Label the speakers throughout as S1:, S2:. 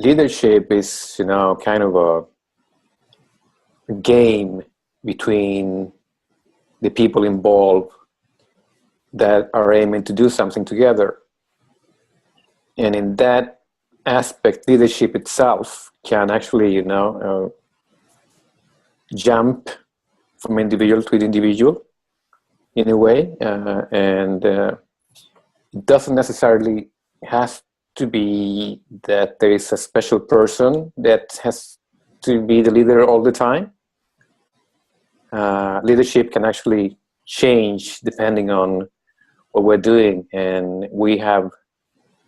S1: leadership is, kind of a game between the people involved that are aiming to do something together. And in that aspect, leadership itself can actually, jump from individual to individual in a way, and it doesn't necessarily have to be that there is a special person that has to be the leader all the time. Leadership can actually change depending on what we're doing, and we have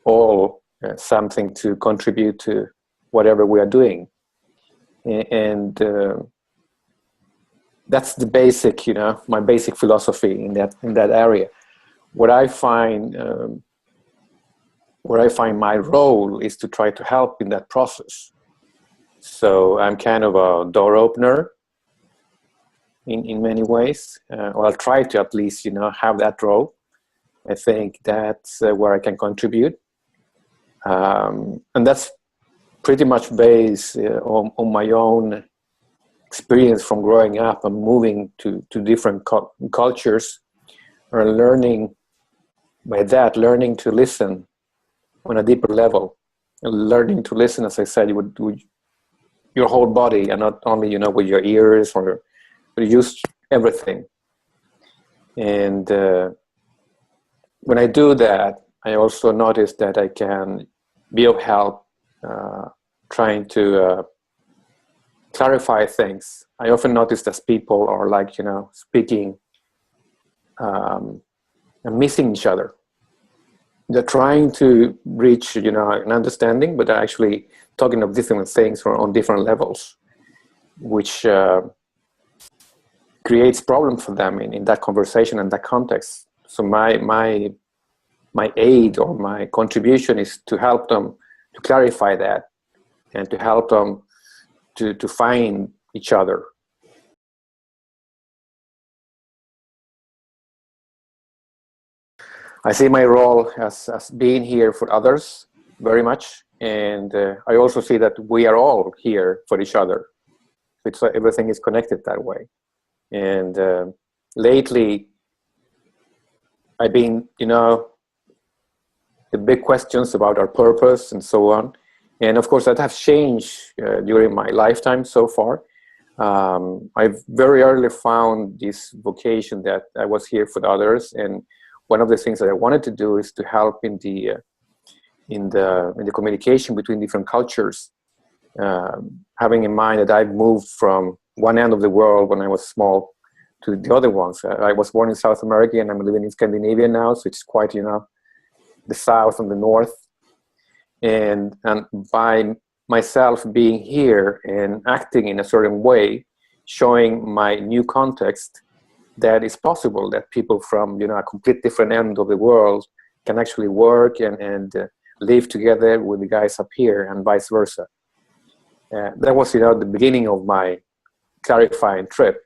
S1: all something to contribute to whatever we are doing. And that's the basic, my basic philosophy in that area. What I find my role is to try to help in that process. So I'm kind of a door opener in many ways, or I'll try to at least, have that role. I think that's where I can contribute. And that's pretty much based on my own experience from growing up and moving to different cultures, or learning to listen on a deeper level, and learning to listen, as I said, with your whole body, and not only, with your ears, but use everything. And when I do that, I also notice that I can be of help trying to clarify things. I often notice that people are like, speaking and missing each other. They're trying to reach, an understanding, but they're actually talking of different things on different levels, which creates problems for them in that conversation and that context. So my aid or my contribution is to help them to clarify that, and to help them to find each other. I see my role as being here for others very much, and I also see that we are all here for each other. Everything is connected that way. And lately, I've been, the big questions about our purpose and so on. And of course, that has changed during my lifetime so far. I've very early found this vocation that I was here for others, and one of the things that I wanted to do is to help in the communication between different cultures. Having in mind that I've moved from one end of the world when I was small to the other ones. I was born in South America, and I'm living in Scandinavia now, so it's quite, the South and the North. And by myself being here and acting in a certain way, showing my new context, that it's possible that people from, a complete different end of the world can actually work and live together with the guys up here, and vice versa. That was, the beginning of my clarifying trip.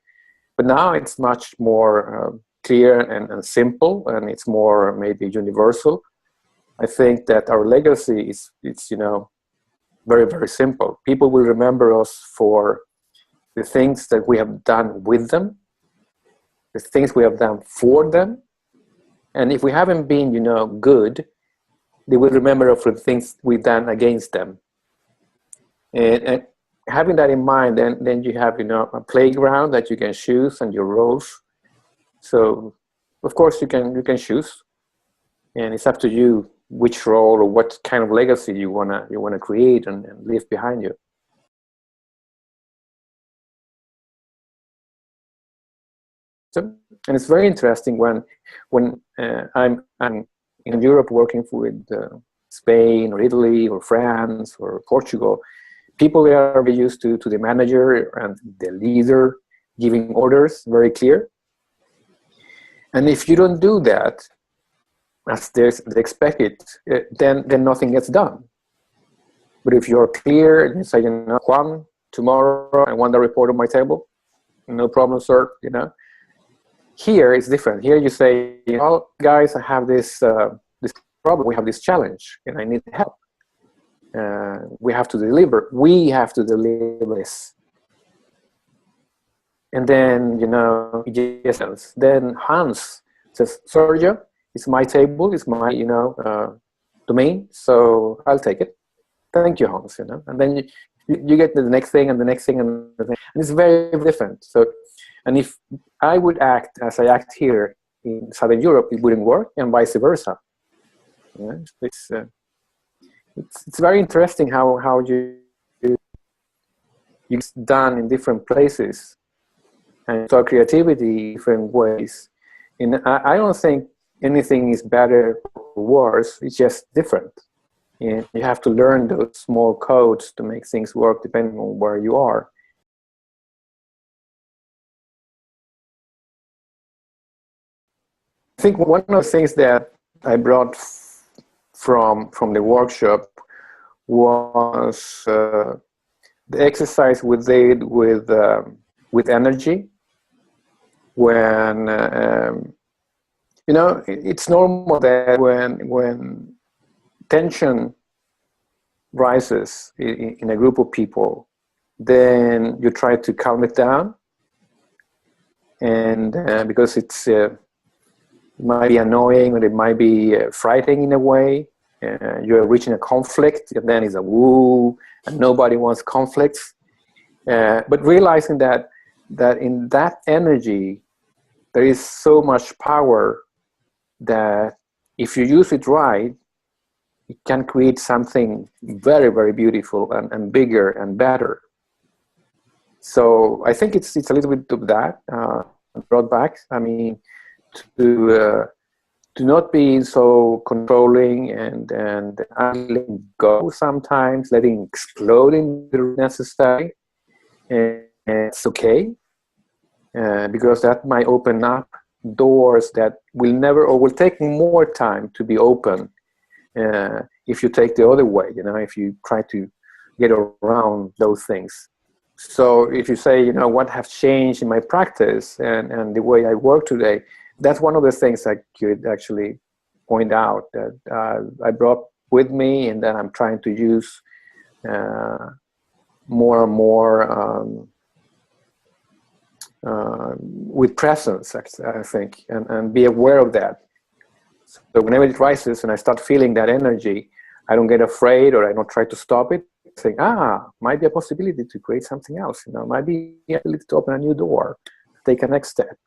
S1: But now it's much more clear and simple, and it's more maybe universal. I think that our legacy it's very, very simple. People will remember us for the things that we have done with them, the things we have done for them. And if we haven't been, good, they will remember us for the things we've done against them. And having that in mind, then you have, a playground that you can choose and your roles. So, of course, you can choose, and it's up to you which role or what kind of legacy you wanna create and leave behind you. So, and it's very interesting when I'm in Europe working with Spain or Italy or France or Portugal. People are very used to the manager and the leader giving orders, very clear. And if you don't do that, as they expect it, then nothing gets done. But if you're clear and you say, Juan, tomorrow I want the report on my table, no problem, sir, Here it's different. Here you say, well, guys, I have this problem, we have this challenge, and I need help. We have to deliver. We have to deliver this. And then, you know, yes, then Hans says, Sergio, it's my table, it's my, you know, domain, so I'll take it. Thank you, Hans, you know. And then you get the next thing and the next thing and the thing. And it's very different. So, and if I would act as I act here in Southern Europe, it wouldn't work, and vice versa. Yeah, it's very interesting how it's done in different places, and so creativity in different ways. And I don't think anything is better or worse. It's just different. And you have to learn those small codes to make things work depending on where you are. I think one of the things that I brought from the workshop was the exercise we did with energy. When you know, it's normal that when tension rises in a group of people, then you try to calm it down, and because it's might be annoying, or it might be frightening in a way. You're reaching a conflict, and then it's a woo, and nobody wants conflicts. But realizing that in that energy, there is so much power that if you use it right, it can create something very, very beautiful and bigger and better. So I think it's a little bit of that brought back. I mean, to not be so controlling and letting go sometimes, letting explode in the necessary, and it's okay, because that might open up doors that will never, or will take more time to be open if you take the other way, you know, if you try to get around those things. So if you say, you know, what has changed in my practice and the way I work today, that's one of the things I could actually point out that I brought with me, and that I'm trying to use more and more with presence, I think, and be aware of that. So whenever it rises and I start feeling that energy, I don't get afraid, or I don't try to stop it. I think, might be a possibility to create something else, you know, might be a ability to open a new door, take a next step.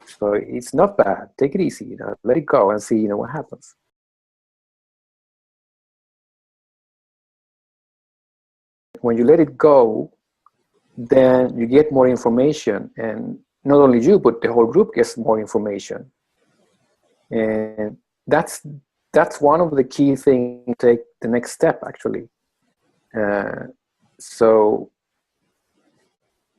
S1: So it's not bad. Take it easy, you know, let it go and see, you know, what happens. When you let it go, then you get more information, and not only you, but the whole group gets more information. And that's one of the key things to take the next step, actually. So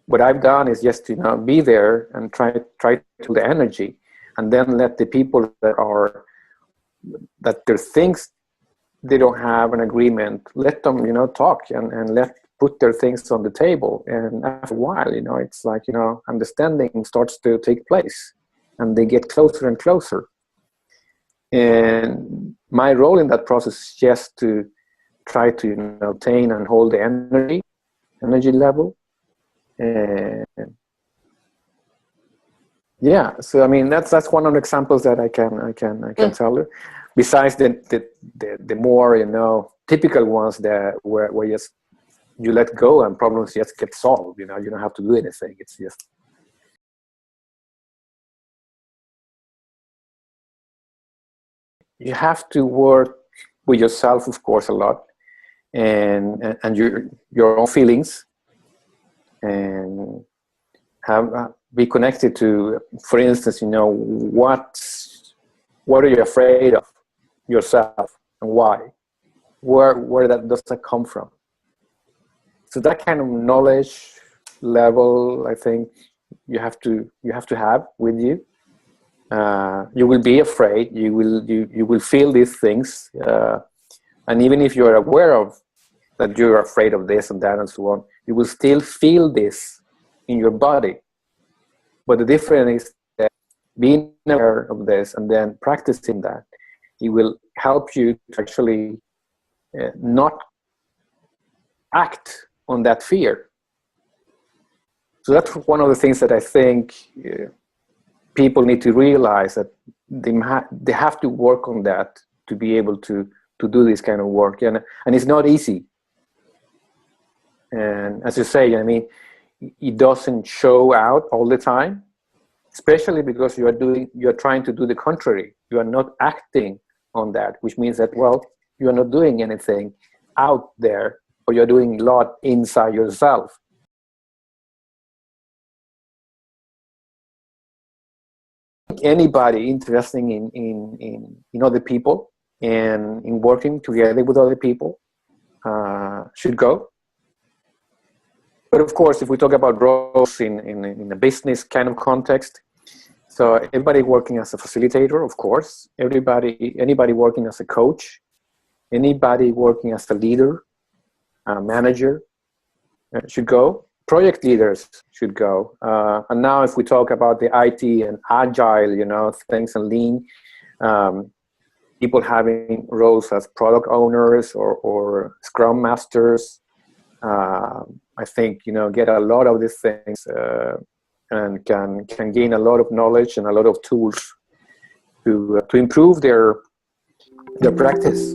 S1: what I've done is just to, you know, be there and try to the energy, and then let the people that there's things they don't have an agreement, let them, you know, talk and put their things on the table. And after a while, you know, it's like, you know, understanding starts to take place, and they get closer and closer. And my role in that process is just to try to, you know, obtain and hold the energy level. And yeah, so I mean, that's one of the examples that I can tell you. Besides the more, you know, typical ones that where you let go and problems just get solved. You know, you don't have to do anything. It's just. You have to work with yourself, of course, a lot, and your own feelings, and be connected to, for instance, you know, what are you afraid of yourself, and why? Where does that come from? So that kind of knowledge level, I think you have to have with you. You will be afraid. You will feel these things, and even if you are aware of that you're afraid of this and that and so on, you will still feel this in your body. But the difference is that being aware of this and then practicing that, it will help you to actually not act on that fear. So that's one of the things that I think people need to realize, that they have to work on that to be able to do this kind of work, and it's not easy. And as you say, I mean, it doesn't show out all the time, especially because you are trying to do the contrary. You are not acting on that, which means that, well, you are not doing anything out there, or you're doing a lot inside yourself. Anybody interested in other people and in working together with other people should go. But of course, if we talk about roles in a business kind of context, so everybody working as a facilitator, of course, anybody working as a coach, anybody working as a leader, a manager should go. Project leaders should go. And now if we talk about the IT and agile, you know, things and lean, people having roles as product owners or scrum masters, I think, you know, get a lot of these things and can gain a lot of knowledge and a lot of tools to improve their practice.